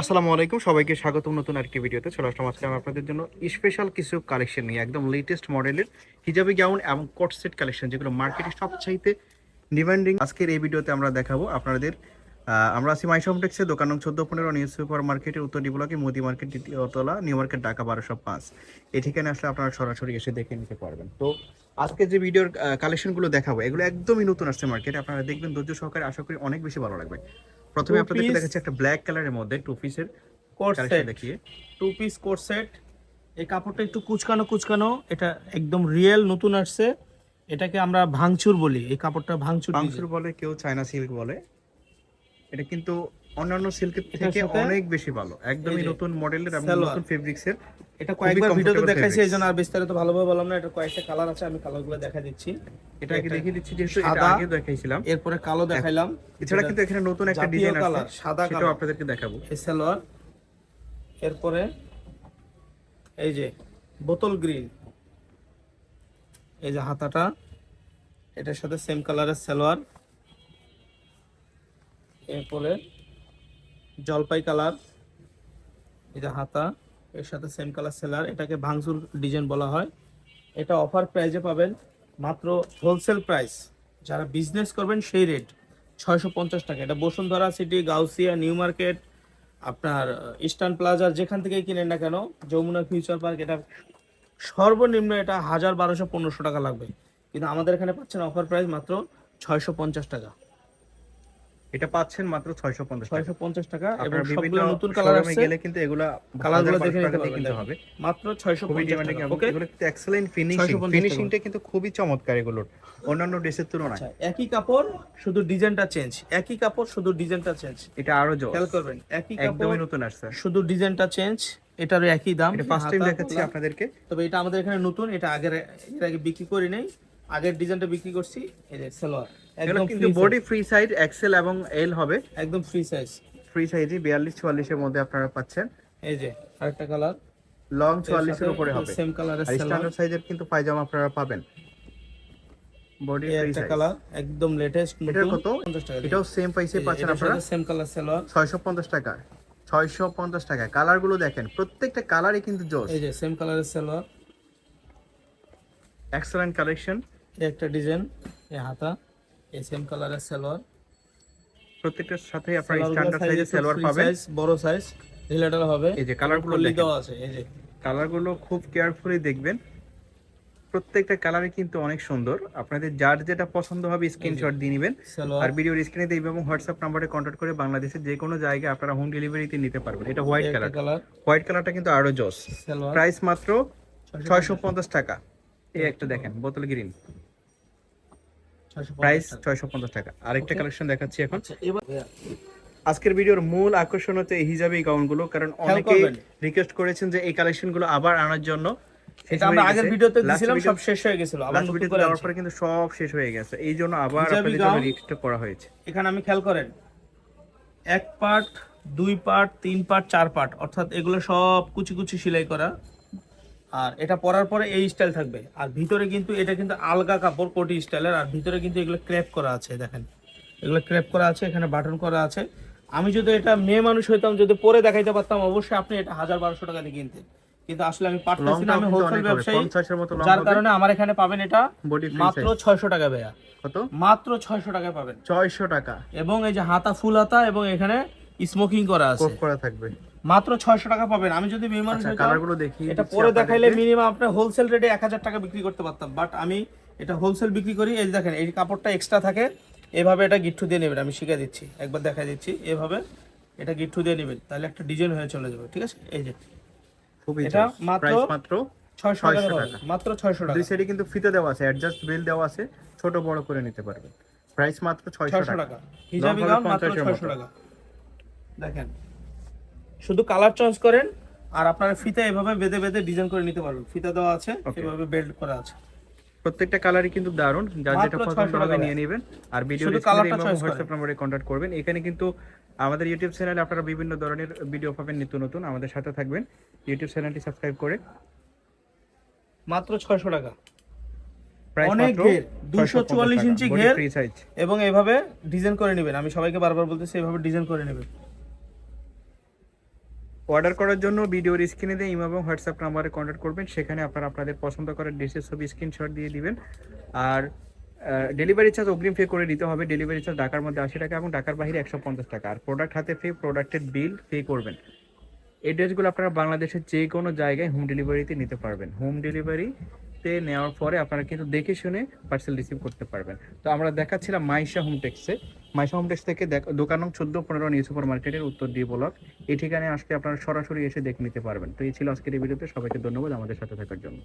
আসসালামু আলাইকুম, সবাইকে স্বাগতম নতুন আরেকটি ভিডিওতে। চলে আসলাম আজকে আমি আপনাদের জন্য স্পেশাল কিছু কালেকশন নিয়ে, একদম লেটেস্ট মডেলের হিজাবি গাউন এবং কোট সেট কালেকশন, যেগুলো মার্কেটে সবচাইতে ডিমান্ডিং। আজকের এই ভিডিওতে আমরা দেখাবো আপনাদের। আমরা আছি মাই কমপ্লেক্সে, দোকান নং 14-15 নিউ সুপার মার্কেটের উত্তর ডিবলাকে মোদি মার্কেট, দ্বিতীয়তলা, নিউ মার্কেট, ঢাকা 1205। এই ঠিকানে আসলে আপনারা সরাসরি এসে দেখে নিতে পারবেন। তো আজকে যে ভিডিওর কালেকশনগুলো দেখাবো, এগুলো একদমই নতুন আসছে মার্কেটে। আপনারা দেখবেন ধৈর্য সহকারে, আশা করি অনেক বেশি ভালো লাগবে। প্রথমে আপনাদেরকে দেখাচ্ছি একটা ব্ল্যাক কালারের মধ্যে টু পিসের কোট কালেকশন সেট, দেখিয়ে। 2 পিস কোট সেট। এই কাপড়টা একটু কুচকানো কুচকানো, এটা একদম রিয়েল নতুন আসছে। এটাকে আমরা ভাঙচুর বলি, এই কাপড়টা ভাঙচুর পাংশুর বলে, কেউ চায়না সিল্ক বলে। এটা কিন্তু অন্যান্য সিল্কের এটার থেকে সাথে অনেক বেশি ভালো, একদমই এই যে নতুন মডেলের এবং সালোয়ার। নতুন ফেব্রিক্সের। এটা খুবই কয়েকবার ভিডিওতে কমফোর্টেবল দেখাইছি, এই ফেব্রিক্স। জন্য আর বিস্তারিত ভালোভাবে বললাম না। এটা কয়েকটা কালার আছে, আমি কালারগুলো দেখা দিচ্ছি। এটা আগে দেখিয়ে দিচ্ছি, যেহেতু এটা সাদা, আগে দেখাইছিলাম। এরপরে কালো দেখাইলাম। এছাড়া কিন্তু এখানে নতুন একটা জাতীয় ডিজাইন কালার, আসছে, সাদা সেটাও কালার, আপনাদেরকে দেখাবো। এই সালোয়ার। এরপরে এই যে বোতল গ্রিন, এই যে হাতাটা, এটার সাথে সেম কালারের সালোয়ার। এরপরে জলপাই কালার, এই যে হাতা, এর সাথে সেম কালার সেলার। এটাকে ভাঙচুর ডিজাইন বলা হয়। এটা অফার প্রাইজে পাবেন, মাত্র হোলসেল প্রাইস, যারা বিজনেস করবেন সেই রেট 650 টাকা। এটা Bashundhara city, Gausia, new market, আপনার ইস্টার্ন প্লাজার, যেখান থেকে কিনেন না কেন, যমুনা ফিউচার পার্ক, এটা সর্বনিম্ন এটা 1000, 1200, 1500 টাকা লাগবে। কিন্তু আমাদের এখানে পাচ্ছেন অফার প্রাইস মাত্র 650 টাকা। এটা পাচ্ছেন মাত্র 650 টাকা। 650 টাকা, এবং আপনারা বিভিন্ন সবগুলো নতুন কালার শোরুমে আসছে। গেলে কিন্তু এগুলা কালারগুলো দেখে 1000-1200 নিতে টাকা দিয়ে পারবেন, কিনতে দেখেন। হবে। মাত্র খুবই 650 ডিমান্ডিং টাকা। এবং ওকে, এগুলো কিন্তু এক্সেলেন্ট ফিনিশিং, 650 ফিনিশিংটা কিন্তু খুবই চমৎকার এগুলোর অন্যান্য ড্রেসের তুলনায়। আচ্ছা, একই কাপড় শুধু ডিজাইনটা চেঞ্জ, একই কাপড় শুধু ডিজাইনটা চেঞ্জ। এটা আরো জোস, খেয়াল করবেন, একই একদমই কাপড় নতুন আসছে। শুধু ডিজাইনটা চেঞ্জ, এটারও একই দাম। এটা ফার্স্ট টাইম হাতা, দেখাচ্ছি গলা। আপনাদেরকে। তবে এটা আমাদের এখানে নতুন, এটা আগের, এর আগে বিক্রি করি নাই। আগের ডিজাইনটা বিক্রি করছি। এই যে সালোয়ার, এগুলো একদম কিন্তু free body size, free size, XL এবং এল হবে। একদম ফ্রি সাইজ। ফ্রি সাইজে 42-44 এর মধ্যে আপনারা পাচ্ছেন। এই যে আরেকটা কালার, লং এর 44 সাথে এর উপরে হবে। সেম কালারের আর সালোয়ার। স্ট্যান্ডার্ড সাইজের কিন্তু পায়জামা আপনারা পাবেন, বডি এই ফ্রি একটা সাইজ। কালার, একদম লেটেস্ট এটার নতুন, কত? 50 টাকা। এটাও সেম প্রাইসে পাচ্ছেন আপনারা, সেম কালার সালোয়ার। 650 টাকা। 650 টাকা। কালারগুলো দেখেন, প্রত্যেকটা কালারই কিন্তু জোস। এই যে সেম কালারের সালোয়ার, এক্সেলেন্ট কালেকশন। এই একটা ডিজাইন, এই হাতা, এই সেম কালারের সালোয়ার। প্রত্যেকটার সাথে আপনারা সালোয়ারগুলো স্ট্যান্ডার্ড সাইজের সাইজ সালোয়ার ফ্রি পাবেন। সাইজ, বড় সাইজ ঢিলেঢালা হবে। এই যে কালারগুলো কলি দেখেন, দেওয়া আছে। এই যে কালারগুলো খুব কেয়ারফুলি দেখবেন। প্রত্যেকটা কালারই কিন্তু অনেক সুন্দর। আপনাদের যার যেটা পছন্দ হবে স্ক্রিনশট দিয়ে নেবেন, সালোয়ার, আর ভিডিওর স্ক্রিনে দিয়ে এবং হোয়াটসঅ্যাপ নাম্বারে কন্ট্যাক্ট করে বাংলাদেশের যে কোনো জায়গায় আপনারা হোম ডেলিভারিতে নিতে পারবেন। এটা হোয়াইট এই একটা কালার। কালার, হোয়াইট কালারটা কিন্তু আরো জোস। সালোয়ার, প্রাইস মাত্র 650 650 টাকা। এই একটা দেখেন, বোতল গ্রিন, 650 প্রাইস টাকা। 650 টাকা। আরেকটা Okay. কালেকশন দেখাচ্ছি এখন। আচ্ছা, এবার আজকের ভিডিওর মূল আকর্ষণ হচ্ছে এই হিজাবি গাউনগুলো, কারণ অনেকেই করবেন। রিকোয়েস্ট করেছেন যে এই কালেকশনগুলো আবার আনার জন্য। এটা আমরা আগের ভিডিওতে দিয়েছিলাম, সব শেষ হয়ে গেছিল, আবার লাস্ট নতুন ভিডিওতে করে দেওয়ার আনছি। পরে কিন্তু সব শেষ হয়ে গেছে, এই জন্য আবার হিজাবি আপনাদের জন্য গাউন। রিকোয়েস্ট করা হয়েছে। এখানে আমি খেয়াল করেন, 1 পার্ট, 2 পার্ট, 3 পার্ট, 4 পার্ট, অর্থাৎ এগুলো সব কুচি কুচি সেলাই করা। আর এটা পরার পরে এই স্টাইল থাকবে। আর ভিতরে কিন্তু এটা কিন্তু আলগা কাপড়, কোটি স্টাইলের। আর ভিতরে কিন্তু এগুলো ক্র্যাপ করা আছে, দেখেন এগুলো ক্র্যাপ করা আছে, এখানে বাটন করা আছে। আমি যদি এটা মেয়ে মানুষ হইতাম, যদি পরে দেখাইতে পারতাম, অবশ্যই আপনি এটা 1000-1200 টাকা দিয়ে কিনতেন। কিন্তু আসলে আমি পারতেছি না, আমি হোলসেল ব্যবসায়ী, 50 এর মতো লং যার হবে। কারণে আমার এখানে পাবেন এটা বডি ফ্রি মাত্র সাইজ 600 টাকা ভাইয়া, কত? মাত্র 600 টাকায় পাবেন। 600 টাকা। এবং এই যে হাতা, ফুল হাতা, এবং এখানে স্মোকিং করা আছে, কোট করা থাকবে। মাত্র 600 টাকা পাবেন। আমি যদি মেয়ে মানুষ আচ্ছা, হইতাম, কালারগুলো দেখি এটা পরে দেখাইলে মিনিমাম আপনার হোলসেল রেটে 1000 টাকা বিক্রি করতে পারতাম, বাট আমি এটা হোলসেল বিক্রি করি। এই যে দেখেন, এই কাপড়টা এক্সট্রা থাকে, এভাবে এটা গিট্টু দিয়ে নেবেন। আমি শিখিয়ে দিচ্ছি, একবার দেখা দিচ্ছি, এভাবে এটা গিট্টু দিয়ে নেবেন, তাহলে একটা ডিজাইন হয়ে চলে যাবে। ঠিক আছে, এই যে খুবই এটা জোস। মাত্র প্রাইস মাত্র 600 টাকা পাবেন, মাত্র 600 টাকা। দুই সাইডে কিন্তু ফিতে দেওয়া আছে, অ্যাডজাস্ট বেল দেওয়া আছে, ছোট বড় করে নিতে পারবেন। প্রাইস মাত্র 600 600 টাকা। টাকা হিজাবি লং গাউন, হবে মাত্র 50 এর 600 মতো। টাকা। দেখেন, শুধু কালার চয়েস করেন, আর আপনারা ফিতা এভাবে বেঁধে বেঁধে ডিজাইন করে নিতে পারবেন। ফিতা দেওয়া আছে, এভাবে বেল্ট করা আছে। প্রত্যেকটা কালারই কিন্তু দারুণ, যার যেটা মাত্র পছন্দ 600 হবে টাকা নিয়ে নেবেন। আর ভিডিও শুধু স্ক্রিনে কালারটা এবং চয়েস করেন। হোয়াটসঅ্যাপ নম্বরে কন্ট্যাক্ট করবেন। এখানে কিন্তু আমাদের ইউটিউব চ্যানেলে আপনারা বিভিন্ন ধরনের ভিডিও পাবেন নিত্য নতুন। আমাদের সাথে থাকবেন, ইউটিউব চ্যানেলটি সাবস্ক্রাইব করে। মাত্র 600 টাকা। প্রাইস অনেক মাত্র ঘের, 244 ইঞ্চি বডি ঘের, ফ্রি সাইজ। এবং এভাবে ডিজাইন করে নেবেন। আমি সবাইকে বারবার বলতেছি, এভাবে ডিজাইন করে নেবেন। অর্ডার করার জন্য ভিডিওর স্ক্রিনে দিয়ে ইমো এবং হোয়াটসঅ্যাপ নাম্বারে কন্ট্যাক্ট করবেন, সেখানে আপনারা আপনাদের পছন্দ করার ডিশের ছবি স্ক্রিনশট দিয়ে দিবেন। আর ডেলিভারি চার্জ অগ্রিম পে করে দিতে হবে। ডেলিভারি চার্জ ঢাকার মধ্যে 80 টাকা এবং ঢাকার বাইরে 150 টাকা। আর প্রোডাক্ট হাতে পেয়ে প্রোডাক্টের বিল পে করবেন। এই ড্রেসগুলো আপনারা বাংলাদেশের যে কোনো জায়গায় হোম ডেলিভারিতে নিতে পারবেন। হোম ডেলিভারিতে নেওয়ার পরে আপনারা কিন্তু দেখে শুনে পার্সেল রিসিভ করতে পারবেন। তো আমরা দেখাচ্ছিলাম মাইশা হোমটেক্সে। মাইশা হোমটেক্স থেকে দোকান নং 14-15 নিউ সুপার মার্কেটের উত্তর ডি ব্লক। এই ঠিকানায় আসলে আপনারা সরাসরি এসে দেখে নিতে পারবেন। তো এই ছিল আজকের এই ভিডিওতে। সবাইকে ধন্যবাদ আমাদের সাথে থাকার জন্য।